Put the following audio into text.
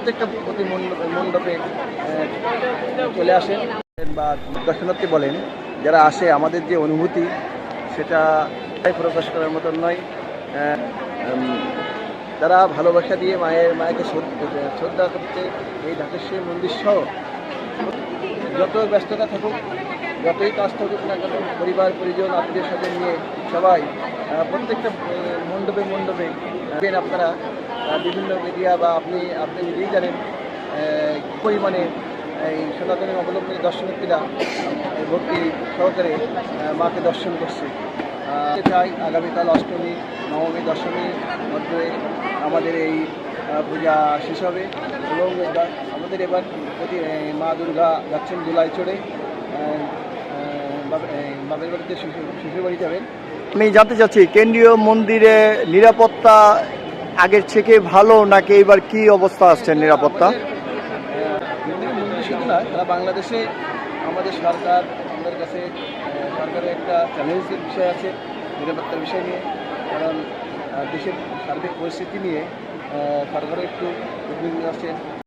প্রত্যেকটা প্রতি মণ্ডপে চলে আসেন বা দর্শনার্থী বলেন যারা আসে, আমাদের যে অনুভূতি সেটা প্রকাশ করার মতন নয়। তারা ভালোবাসা দিয়ে মায়েকে শ্রদ্ধা করতে এই ঢাকেশ্বরী মন্দির সহ যত ব্যস্ততা থাকুক, যতই কাজ থাকুক না কেন, পরিবার পরিজন আত্মীয় স্বজন নিয়ে সবাই প্রত্যেকটা মণ্ডপে আপনারা বিভিন্ন মিডিয়া বা আপনি নিজেই জানেন পরিমাণে এই সনাতনের অবলম্বনে দর্শনার্থীরা ভক্তি সহকারে মাকে দর্শন করছে। চাই আগামীকাল অষ্টমী, নবমী, দশমীর মধ্যে আমাদের এই পূজা শেষ হবে এবং আমাদের এবার মা দুর্গা যাচ্ছেন জুলাই চড়ে বাপের বাড়িতে শ্বশুর বাড়ি যাবেন। আমি জানতে চাচ্ছি কেন্দ্রীয় মন্দিরে নিরাপত্তা আগের থেকে ভালো নাকি এবার কি অবস্থা আসছে নিরাপত্তা? মন্দির শুধু নয়, সারা বাংলাদেশে আমাদের সরকার আমাদের কাছে সরকারের একটা চ্যালেঞ্জের বিষয় আছে নিরাপত্তার বিষয় নিয়ে, কারণ দেশের সার্বিক পরিস্থিতি নিয়ে সরকারও একটু উদ্বিগ্ন আছে।